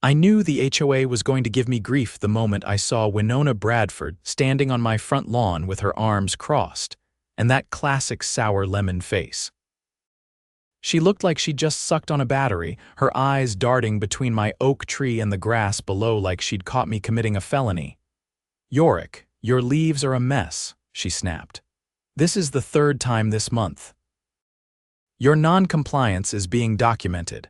I knew the HOA was going to give me grief the moment I saw Winona Bradford standing on my front lawn with her arms crossed, and that classic sour lemon face. She looked like she'd just sucked on a battery, her eyes darting between my oak tree and the grass below like she'd caught me committing a felony. "Yorick, your leaves are a mess," she snapped. "This is the third time this month. Your non-compliance is being documented."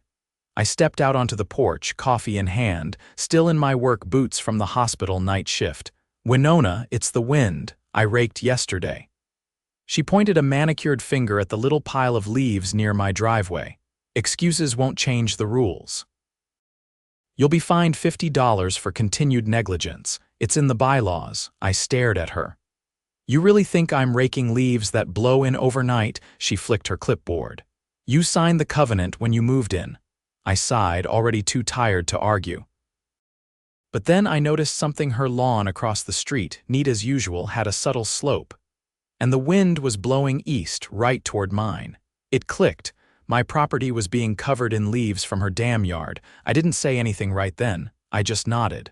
I stepped out onto the porch, coffee in hand, still in my work boots from the hospital night shift. "Winona, it's the wind. I raked yesterday." She pointed a manicured finger at the little pile of leaves near my driveway. "Excuses won't change the rules. You'll be fined $50 for continued negligence. It's in the bylaws." I stared at her. "You really think I'm raking leaves that blow in overnight?" She flicked her clipboard. "You signed the covenant when you moved in." I sighed, already too tired to argue. But then I noticed something. Her lawn across the street, neat as usual, had a subtle slope. And the wind was blowing east, right toward mine. It clicked. My property was being covered in leaves from her damn yard. I didn't say anything right then. I just nodded.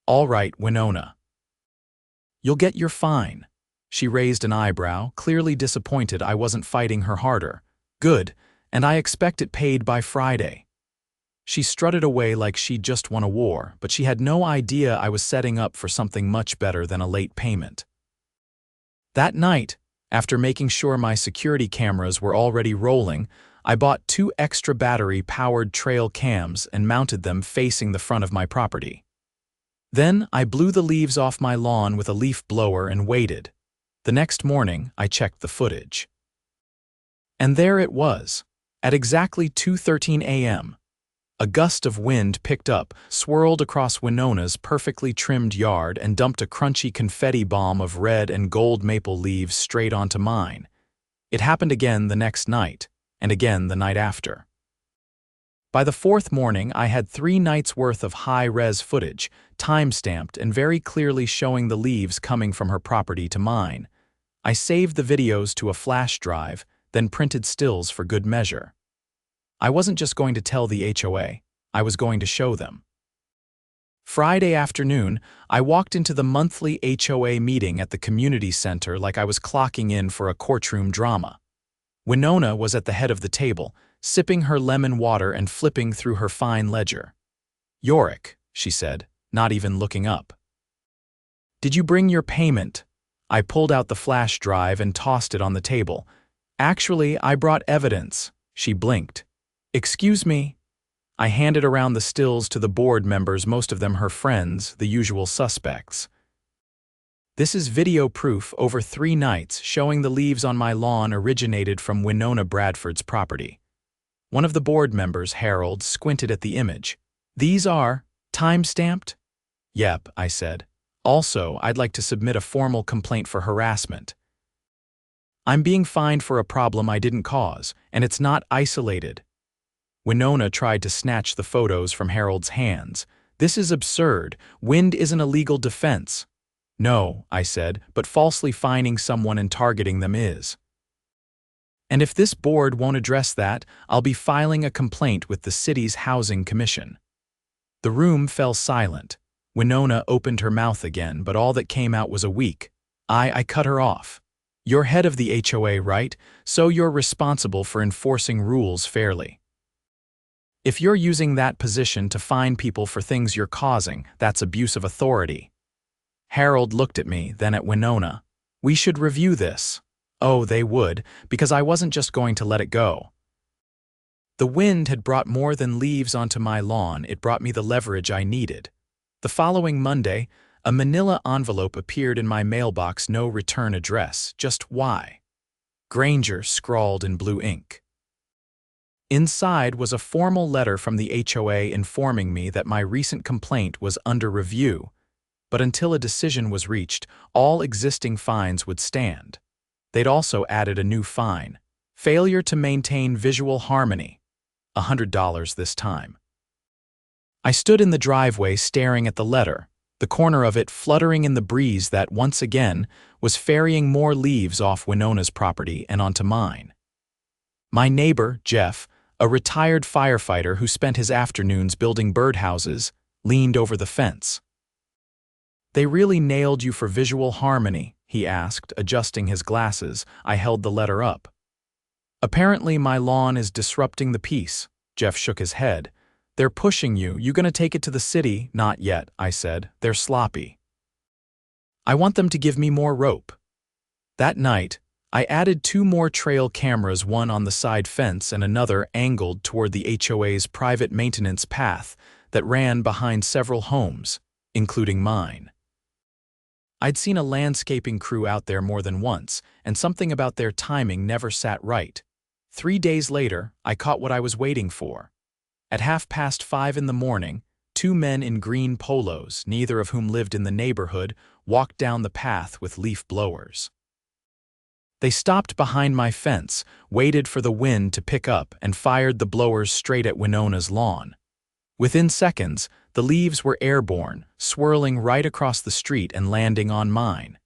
"All right, Winona. You'll get your fine." She raised an eyebrow, clearly disappointed I wasn't fighting her harder. "Good, and I expect it paid by Friday." She strutted away like she'd just won a war, but she had no idea I was setting up for something much better than a late payment. That night, after making sure my security cameras were already rolling, I bought 2 extra battery-powered trail cams and mounted them facing the front of my property. Then I blew the leaves off my lawn with a leaf blower and waited. The next morning, I checked the footage. And there it was, at exactly 2:13 a.m. A gust of wind picked up, swirled across Winona's perfectly trimmed yard, and dumped a crunchy confetti bomb of red and gold maple leaves straight onto mine. It happened again the next night, and again the night after. By the 4th morning, I had 3 nights' worth of high-res footage, time-stamped and very clearly showing the leaves coming from her property to mine. I saved the videos to a flash drive, then printed stills for good measure. I wasn't just going to tell the HOA, I was going to show them. Friday afternoon, I walked into the monthly HOA meeting at the community center like I was clocking in for a courtroom drama. Winona was at the head of the table, sipping her lemon water and flipping through her fine ledger. "Yorick," she said, not even looking up. "Did you bring your payment?" I pulled out the flash drive and tossed it on the table. "Actually, I brought evidence." She blinked. "Excuse me?" I handed around the stills to the board members, most of them her friends, the usual suspects. "This is video proof over 3 nights showing the leaves on my lawn originated from Winona Bradford's property." One of the board members, Harold, squinted at the image. "These are time-stamped?" "Yep," I said. "Also, I'd like to submit a formal complaint for harassment. I'm being fined for a problem I didn't cause, and it's not isolated." Winona tried to snatch the photos from Harold's hands. "This is absurd. Wind isn't a legal defense." "No," I said, "but falsely fining someone and targeting them is. And if this board won't address that, I'll be filing a complaint with the city's Housing Commission." The room fell silent. Winona opened her mouth again, but all that came out was a weak. I cut her off. "You're head of the HOA, right? So you're responsible for enforcing rules fairly. If you're using that position to fine people for things you're causing, that's abuse of authority." Harold looked at me, then at Winona. "We should review this." Oh, they would, because I wasn't just going to let it go. The wind had brought more than leaves onto my lawn, it brought me the leverage I needed. The following Monday, a manila envelope appeared in my mailbox, no return address, just Y. Granger scrawled in blue ink. Inside was a formal letter from the HOA informing me that my recent complaint was under review, but until a decision was reached, all existing fines would stand. They'd also added a new fine: failure to maintain visual harmony, $100 this time. I stood in the driveway staring at the letter, the corner of it fluttering in the breeze that, once again, was ferrying more leaves off Winona's property and onto mine. My neighbor, Jeff, A retired firefighter who spent his afternoons building birdhouses leaned over the fence. "They really nailed you for visual harmony," he asked, adjusting his glasses. I held the letter up. "Apparently my lawn is disrupting the peace." Jeff shook his head. "They're pushing you. You gonna take it to the city?" "Not yet," I said. "They're sloppy. I want them to give me more rope." That night, I added 2 more trail cameras, one on the side fence and another angled toward the HOA's private maintenance path that ran behind several homes, including mine. I'd seen a landscaping crew out there more than once, and something about their timing never sat right. 3 days later, I caught what I was waiting for. At 5:30 in the morning, 2 men in green polos, neither of whom lived in the neighborhood, walked down the path with leaf blowers. They stopped behind my fence, waited for the wind to pick up, and fired the blowers straight at Winona's lawn. Within seconds, the leaves were airborne, swirling right across the street and landing on mine.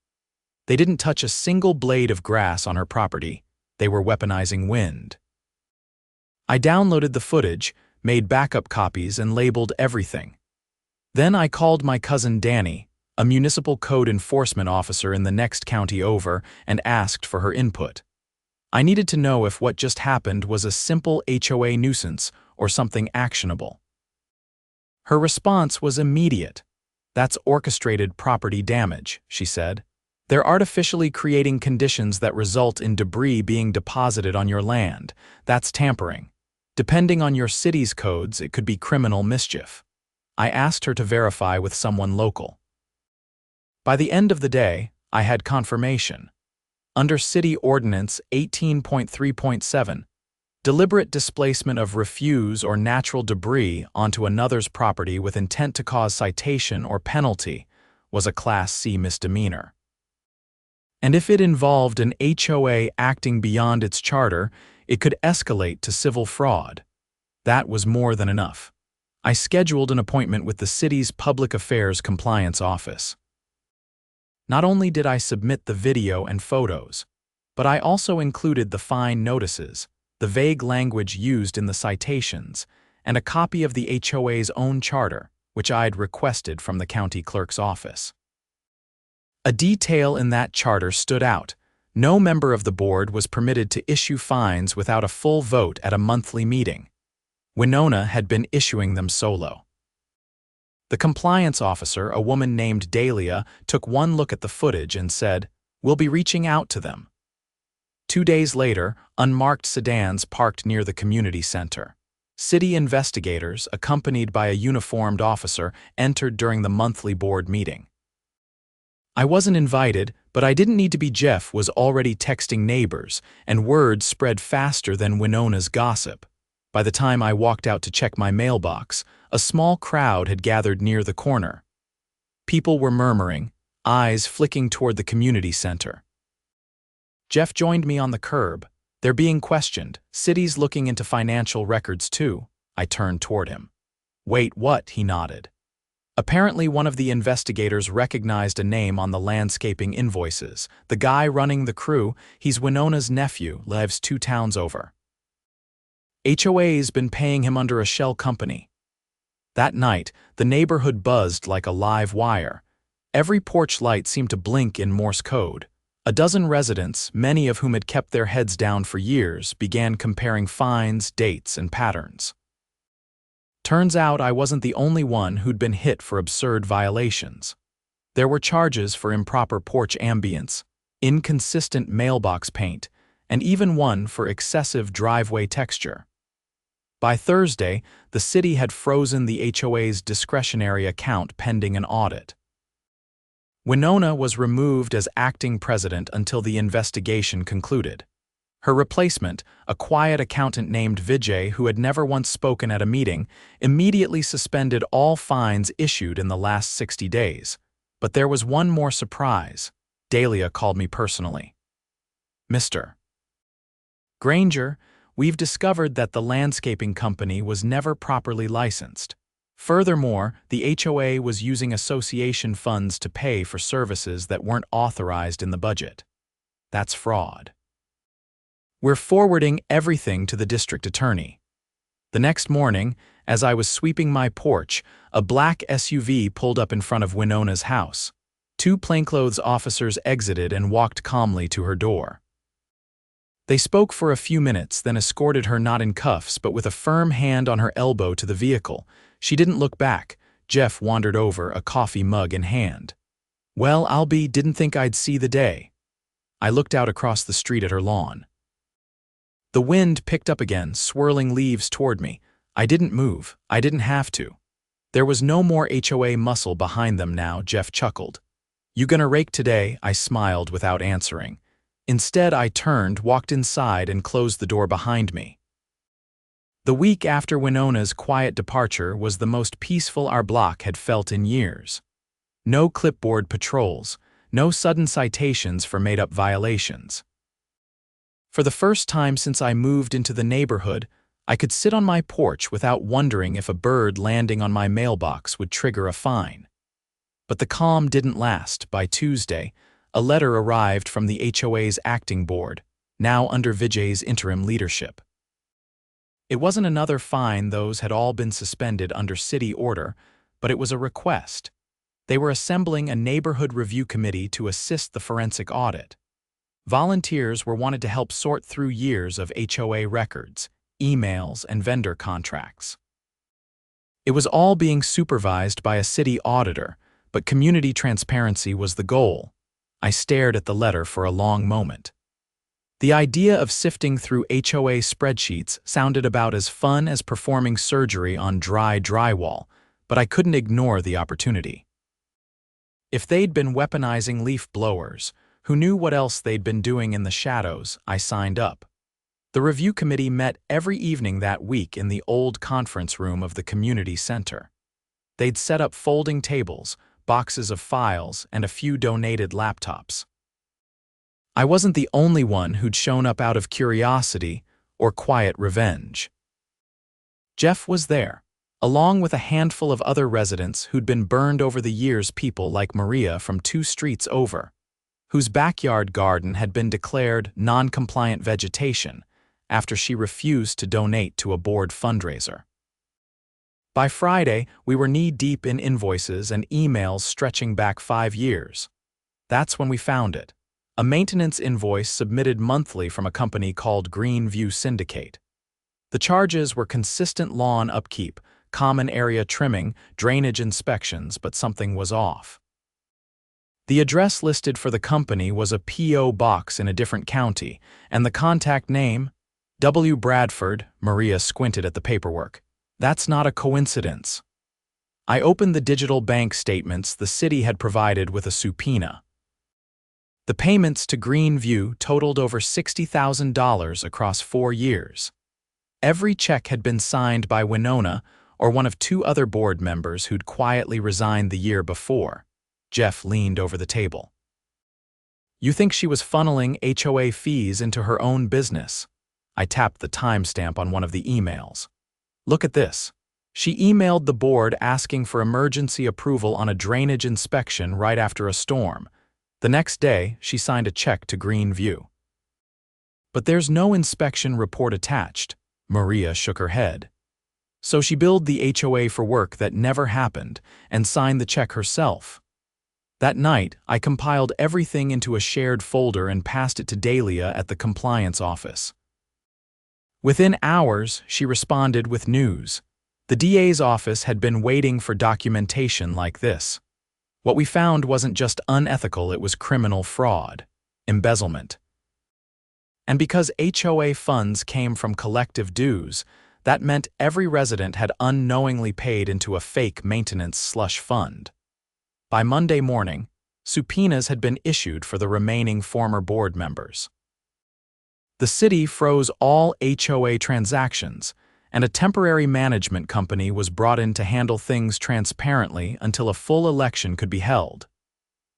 They didn't touch a single blade of grass on her property. They were weaponizing wind. I downloaded the footage, made backup copies, and labeled everything. Then I called my cousin Danny, a municipal code enforcement officer in the next county over, and asked for her input. I needed to know if what just happened was a simple HOA nuisance or something actionable. Her response was immediate. "That's orchestrated property damage," she said. "They're artificially creating conditions that result in debris being deposited on your land. That's tampering. Depending on your city's codes, it could be criminal mischief." I asked her to verify with someone local. By the end of the day, I had confirmation. Under City Ordinance 18.3.7, deliberate displacement of refuse or natural debris onto another's property with intent to cause citation or penalty was a Class C misdemeanor. And if it involved an HOA acting beyond its charter, it could escalate to civil fraud. That was more than enough. I scheduled an appointment with the city's Public Affairs Compliance Office. Not only did I submit the video and photos, but I also included the fine notices, the vague language used in the citations, and a copy of the HOA's own charter, which I'd requested from the county clerk's office. A detail in that charter stood out. No member of the board was permitted to issue fines without a full vote at a monthly meeting. Winona had been issuing them solo. The compliance officer, a woman named Dahlia, took one look at the footage and said, "We'll be reaching out to them." 2 days later, unmarked sedans parked near the community center. City investigators, accompanied by a uniformed officer, entered during the monthly board meeting. I wasn't invited, but I didn't need to be. Jeff was already texting neighbors, and word spread faster than Winona's gossip. By the time I walked out to check my mailbox, a small crowd had gathered near the corner. People were murmuring, eyes flicking toward the community center. Jeff joined me on the curb. "They're being questioned. City's looking into financial records too." I turned toward him. "Wait, what?" he nodded. Apparently one of the investigators recognized a name on the landscaping invoices. The guy running the crew, he's Winona's nephew, lives 2 towns over. HOA's been paying him under a shell company. That night, the neighborhood buzzed like a live wire. Every porch light seemed to blink in Morse code. A dozen residents, many of whom had kept their heads down for years, began comparing fines, dates, and patterns. Turns out I wasn't the only one who'd been hit for absurd violations. There were charges for improper porch ambience, inconsistent mailbox paint, and even one for excessive driveway texture. By Thursday, the city had frozen the HOA's discretionary account pending an audit. Winona was removed as acting president until the investigation concluded. Her replacement, a quiet accountant named Vijay who had never once spoken at a meeting, immediately suspended all fines issued in the last 60 days. But there was one more surprise. Dahlia called me personally. "Mr. Granger, we've discovered that the landscaping company was never properly licensed. Furthermore, the HOA was using association funds to pay for services that weren't authorized in the budget. That's fraud. We're forwarding everything to the district attorney. The next morning, as I was sweeping my porch, a black SUV pulled up in front of Winona's house. Two plainclothes officers exited and walked calmly to her door. They spoke for a few minutes, then escorted her not in cuffs but with a firm hand on her elbow to the vehicle. She didn't look back. Jeff wandered over, a coffee mug in hand. "Well, didn't think I'd see the day." I looked out across the street at her lawn. The wind picked up again, swirling leaves toward me. I didn't move. I didn't have to. There was no more HOA muscle behind them now. Jeff chuckled. "You gonna rake today?" I smiled without answering. Instead, I turned, walked inside, and closed the door behind me. The week after Winona's quiet departure was the most peaceful our block had felt in years. No clipboard patrols, no sudden citations for made-up violations. For the first time since I moved into the neighborhood, I could sit on my porch without wondering if a bird landing on my mailbox would trigger a fine. But the calm didn't last. By Tuesday, a letter arrived from the HOA's acting board, now under Vijay's interim leadership. It wasn't another fine; those had all been suspended under city order, but it was a request. They were assembling a neighborhood review committee to assist the forensic audit. Volunteers were wanted to help sort through years of HOA records, emails, and vendor contracts. It was all being supervised by a city auditor, but community transparency was the goal. I stared at the letter for a long moment. The idea of sifting through HOA spreadsheets sounded about as fun as performing surgery on dry drywall, but I couldn't ignore the opportunity. If they'd been weaponizing leaf blowers, who knew what else they'd been doing in the shadows? I signed up. The review committee met every evening that week in the old conference room of the community center. They'd set up folding tables, boxes of files, and a few donated laptops. I wasn't the only one who'd shown up out of curiosity or quiet revenge. Jeff was there, along with a handful of other residents who'd been burned over the years, people like Maria from 2 streets over, whose backyard garden had been declared non-compliant vegetation after she refused to donate to a board fundraiser. By Friday, we were knee-deep in invoices and emails stretching back 5 years. That's when we found it. A maintenance invoice submitted monthly from a company called Greenview Syndicate. The charges were consistent lawn upkeep, common area trimming, drainage inspections, but something was off. The address listed for the company was a P.O. box in a different county, and the contact name, W. Bradford. Maria squinted at the paperwork. That's not a coincidence. I opened the digital bank statements the city had provided with a subpoena. The payments to Greenview totaled over $60,000 across 4 years. Every check had been signed by Winona or one of 2 other board members who'd quietly resigned the year before. Jeff leaned over the table. "You think she was funneling HOA fees into her own business?" I tapped the timestamp on one of the emails. "Look at this." She emailed the board asking for emergency approval on a drainage inspection right after a storm. The next day, she signed a check to Greenview. "But there's no inspection report attached." Maria shook her head. "So she billed the HOA for work that never happened and signed the check herself." That night, I compiled everything into a shared folder and passed it to Dahlia at the compliance office. Within hours, she responded with news. The DA's office had been waiting for documentation like this. What we found wasn't just unethical, it was criminal fraud, embezzlement. And because HOA funds came from collective dues, that meant every resident had unknowingly paid into a fake maintenance slush fund. By Monday morning, subpoenas had been issued for the remaining former board members. The city froze all HOA transactions, and a temporary management company was brought in to handle things transparently until a full election could be held.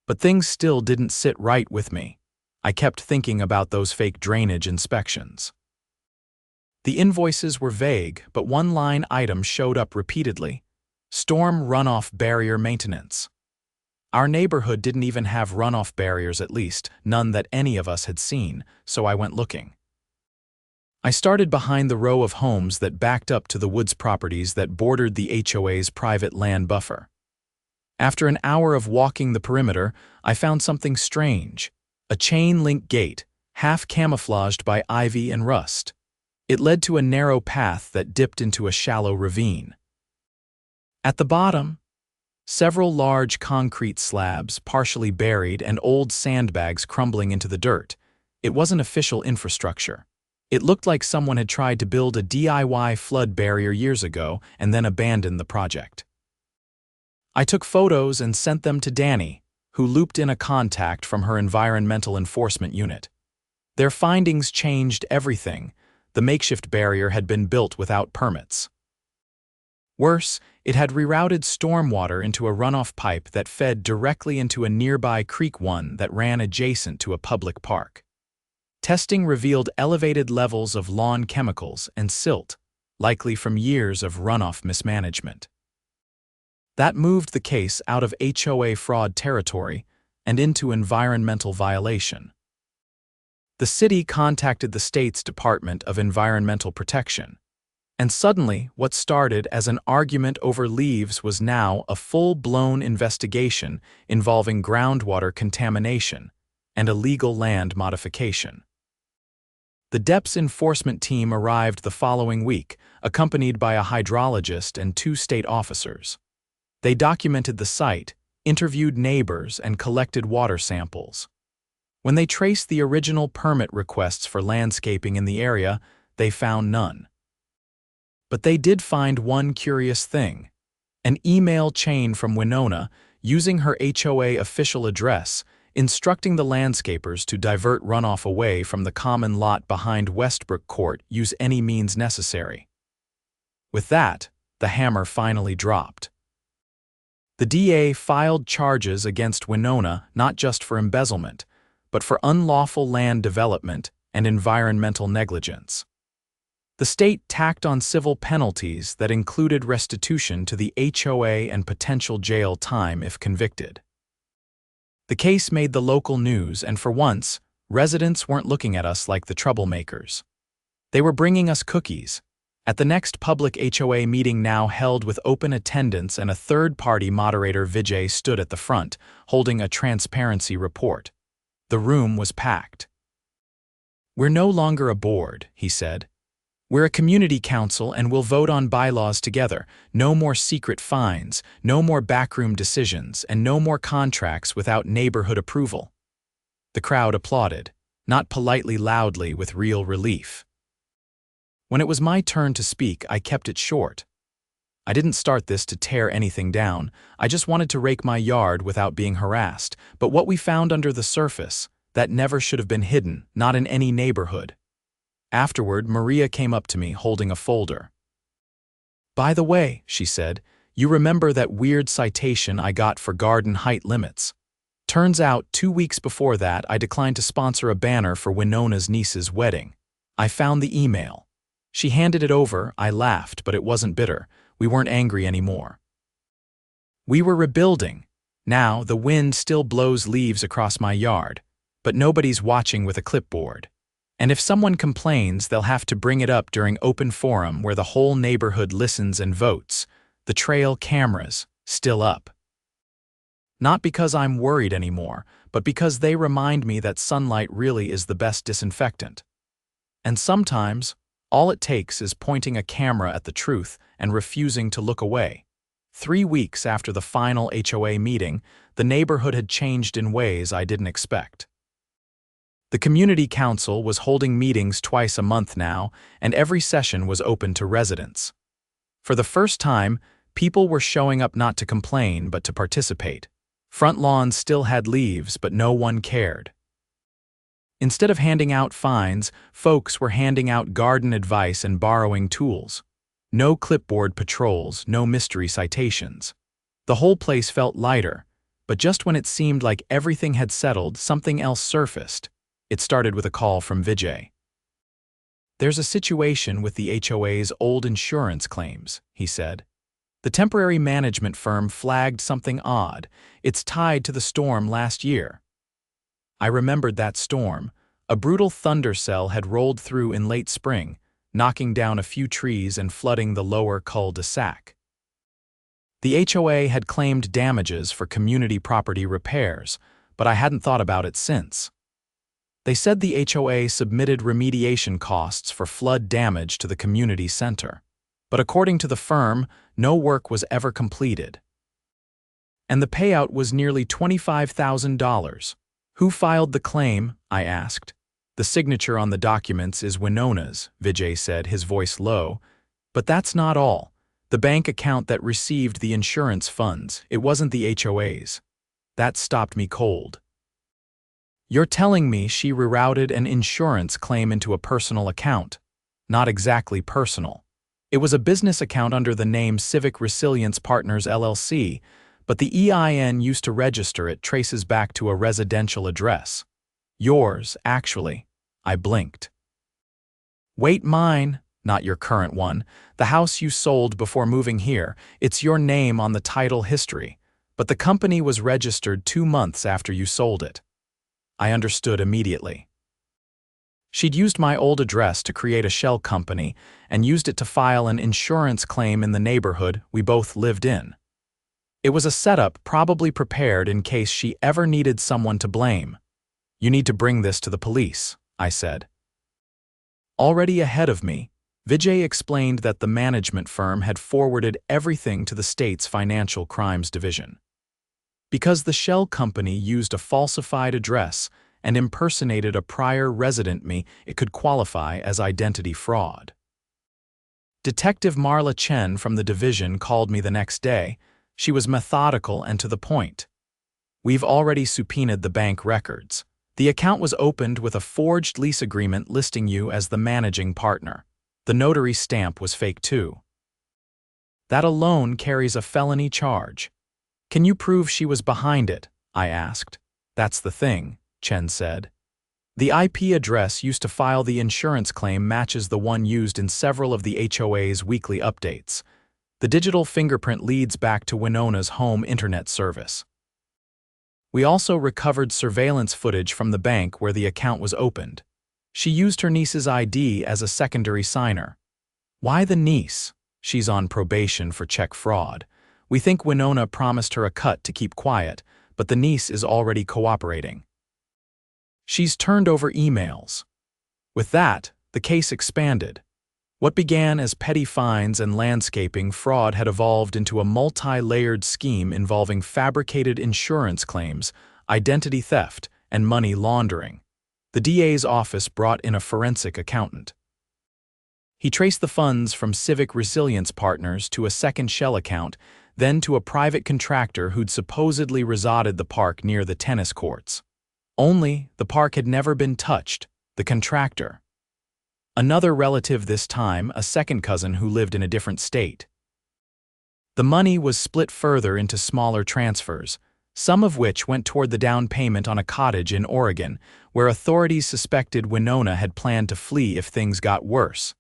But things still didn't sit right with me. I kept thinking about those fake drainage inspections. The invoices were vague, but one line item showed up repeatedly: storm runoff barrier maintenance. Our neighborhood didn't even have runoff barriers, at least none that any of us had seen, so I went looking. I started behind the row of homes that backed up to the woods properties that bordered the HOA's private land buffer. After an hour of walking the perimeter, I found something strange: a chain-link gate, half camouflaged by ivy and rust. It led to a narrow path that dipped into a shallow ravine. At the bottom, several large concrete slabs partially buried and old sandbags crumbling into the dirt. It wasn't official infrastructure. It looked like someone had tried to build a DIY flood barrier years ago and then abandoned the project. I took photos and sent them to Danny, who looped in a contact from her environmental enforcement unit. Their findings changed everything. The makeshift barrier had been built without permits. Worse, it had rerouted stormwater into a runoff pipe that fed directly into a nearby creek, one that ran adjacent to a public park. Testing revealed elevated levels of lawn chemicals and silt, likely from years of runoff mismanagement. That moved the case out of HOA fraud territory and into environmental violation. The city contacted the state's Department of Environmental Protection, and suddenly what started as an argument over leaves was now a full-blown investigation involving groundwater contamination and illegal land modification. The DEP's enforcement team arrived the following week, accompanied by a hydrologist and 2 state officers. They documented the site, interviewed neighbors, and collected water samples. When they traced the original permit requests for landscaping in the area, they found none. But they did find one curious thing: an email chain from Winona using her HOA official address, instructing the landscapers to divert runoff away from the common lot behind Westbrook Court, use any means necessary. With that, the hammer finally dropped. The DA filed charges against Winona not just for embezzlement, but for unlawful land development and environmental negligence. The state tacked on civil penalties that included restitution to the HOA and potential jail time if convicted. The case made the local news, and for once, residents weren't looking at us like the troublemakers. They were bringing us cookies. At the next public HOA meeting, now held with open attendance and a third-party moderator, Vijay stood at the front, holding a transparency report. The room was packed. "We're no longer a board," he said. "We're a community council, and we'll vote on bylaws together. No more secret fines, no more backroom decisions, and no more contracts without neighborhood approval." The crowd applauded, not politely, loudly, with real relief. When it was my turn to speak, I kept it short. I didn't start this to tear anything down. I just wanted to rake my yard without being harassed. But what we found under the surface, that never should have been hidden, not in any neighborhood. Afterward, Maria came up to me holding a folder. "By the way," she said, "you remember that weird citation I got for garden height limits? Turns out 2 weeks before that, I declined to sponsor a banner for Winona's niece's wedding. I found the email." She handed it over. I laughed, but it wasn't bitter. We weren't angry anymore. We were rebuilding. Now, the wind still blows leaves across my yard, but nobody's watching with a clipboard. And if someone complains, they'll have to bring it up during open forum where the whole neighborhood listens and votes. The trail cameras, still up. Not because I'm worried anymore, but because they remind me that sunlight really is the best disinfectant. And sometimes, all it takes is pointing a camera at the truth and refusing to look away. 3 weeks after the final HOA meeting, the neighborhood had changed in ways I didn't expect. The community council was holding meetings twice a month now, and every session was open to residents. For the first time, people were showing up not to complain but to participate. Front lawns still had leaves, but no one cared. Instead of handing out fines, folks were handing out garden advice and borrowing tools. No clipboard patrols, no mystery citations. The whole place felt lighter, but just when it seemed like everything had settled, something else surfaced. It started with a call from Vijay. "There's a situation with the HOA's old insurance claims," he said. "The temporary management firm flagged something odd. It's tied to the storm last year." I remembered that storm, A brutal thunder cell had rolled through in late spring, knocking down a few trees and flooding the lower cul-de-sac. The HOA had claimed damages for community property repairs, but I hadn't thought about it since. They said the HOA submitted remediation costs for flood damage to the community center, but according to the firm, no work was ever completed. And the payout was nearly $25,000. Who filed the claim? I asked. The signature on the documents is Winona's, Vijay said, his voice low. But that's not all. The bank account that received the insurance funds, it wasn't the HOA's. That stopped me cold. You're telling me she rerouted an insurance claim into a personal account? Not exactly personal. It was a business account under the name Civic Resilience Partners LLC, but the EIN used to register it traces back to a residential address. Yours, actually. I blinked. Wait, mine, not your current one. The house you sold before moving here, it's your name on the title history, but the company was registered 2 months after you sold it. I understood immediately. She'd used my old address to create a shell company and used it to file an insurance claim in the neighborhood we both lived in. It was a setup probably prepared in case she ever needed someone to blame. You need to bring this to the police, I said. Already ahead of me, Vijay explained that the management firm had forwarded everything to the state's Financial Crimes Division. Because the shell company used a falsified address and impersonated a prior resident, it could qualify as identity fraud. Detective Marla Chen from the division called me the next day. She was methodical and to the point. We've already subpoenaed the bank records. The account was opened with a forged lease agreement listing you as the managing partner. The notary stamp was fake too. That alone carries a felony charge. Can you prove she was behind it? I asked. That's the thing, Chen said. The IP address used to file the insurance claim matches the one used in several of the HOA's weekly updates. The digital fingerprint leads back to Winona's home internet service. We also recovered surveillance footage from the bank where the account was opened. She used her niece's ID as a secondary signer. Why the niece? She's on probation for check fraud. We think Winona promised her a cut to keep quiet, but the niece is already cooperating. She's turned over emails. With that, the case expanded. What began as petty fines and landscaping fraud had evolved into a multi-layered scheme involving fabricated insurance claims, identity theft, and money laundering. The DA's office brought in a forensic accountant. He traced the funds from Civic Resilience Partners to a second shell account, then to a private contractor who'd supposedly resorted the park near the tennis courts. Only, the park had never been touched, the contractor. Another relative this time, a second cousin who lived in a different state. The money was split further into smaller transfers, some of which went toward the down payment on a cottage in Oregon, where authorities suspected Winona had planned to flee if things got worse.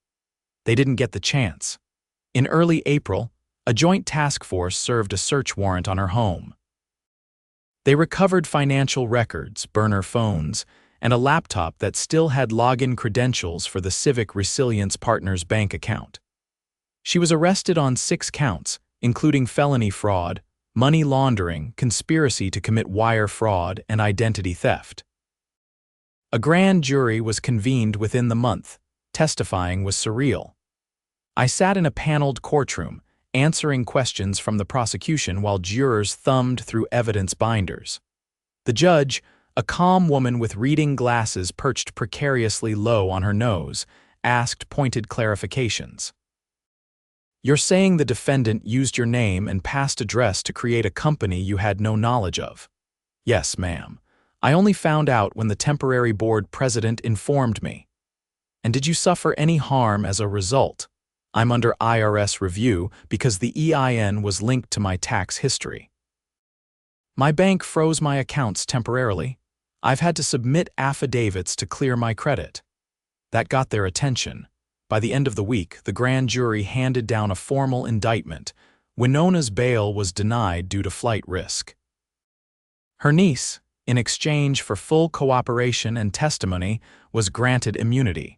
They didn't get the chance. In early April, a joint task force served a search warrant on her home. They recovered financial records, burner phones, and a laptop that still had login credentials for the Civic Resilience Partners bank account. She was arrested on 6 counts, including felony fraud, money laundering, conspiracy to commit wire fraud, and identity theft. A grand jury was convened within the month. Testifying was surreal. I sat in a paneled courtroom, answering questions from the prosecution while jurors thumbed through evidence binders. The judge, a calm woman with reading glasses perched precariously low on her nose, asked pointed clarifications. You're saying the defendant used your name and past address to create a company you had no knowledge of? Yes, ma'am. I only found out when the temporary board president informed me. And did you suffer any harm as a result? I'm under IRS review because the EIN was linked to my tax history. My bank froze my accounts temporarily. I've had to submit affidavits to clear my credit. That got their attention. By the end of the week, the grand jury handed down a formal indictment. Winona's bail was denied due to flight risk. Her niece, in exchange for full cooperation and testimony, was granted immunity.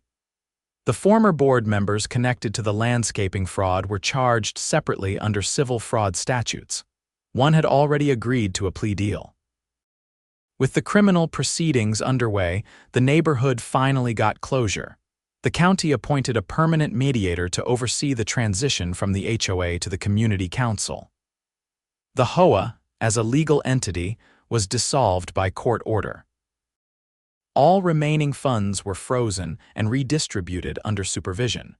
The former board members connected to the landscaping fraud were charged separately under civil fraud statutes. One had already agreed to a plea deal. With the criminal proceedings underway, the neighborhood finally got closure. The county appointed a permanent mediator to oversee the transition from the HOA to the community council. The HOA, as a legal entity, was dissolved by court order. All remaining funds were frozen and redistributed under supervision.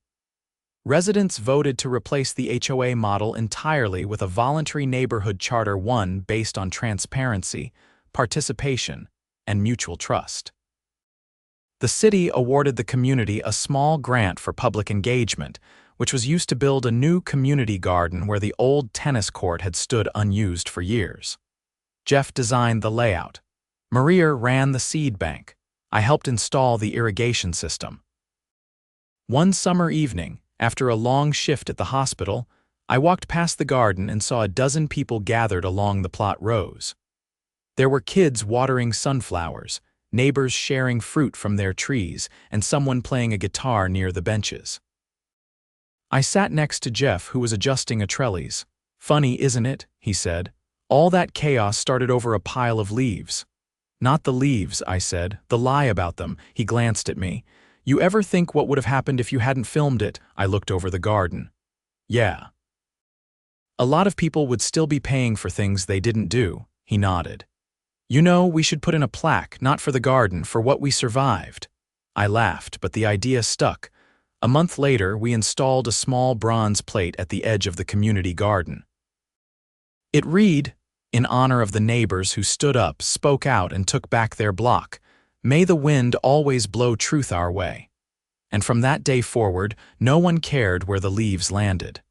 Residents voted to replace the HOA model entirely with a voluntary neighborhood charter, one based on transparency, participation, and mutual trust. The city awarded the community a small grant for public engagement, which was used to build a new community garden where the old tennis court had stood unused for years. Jeff designed the layout. Maria ran the seed bank. I helped install the irrigation system. One summer evening, after a long shift at the hospital, I walked past the garden and saw a dozen people gathered along the plot rows. There were kids watering sunflowers, neighbors sharing fruit from their trees, and someone playing a guitar near the benches. I sat next to Jeff, who was adjusting a trellis. "Funny, isn't it?" he said. "All that chaos started over a pile of leaves." "Not the leaves," I said, "the lie about them." He glanced at me. "You ever think what would have happened if you hadn't filmed it?" I looked over the garden. "Yeah. A lot of people would still be paying for things they didn't do." He nodded. "You know, we should put in a plaque, not for the garden, for what we survived." I laughed, but the idea stuck. A month later, we installed a small bronze plate at the edge of the community garden. It read, in honor of the neighbors who stood up, spoke out, and took back their block, "May the wind always blow truth our way." And from that day forward, no one cared where the leaves landed.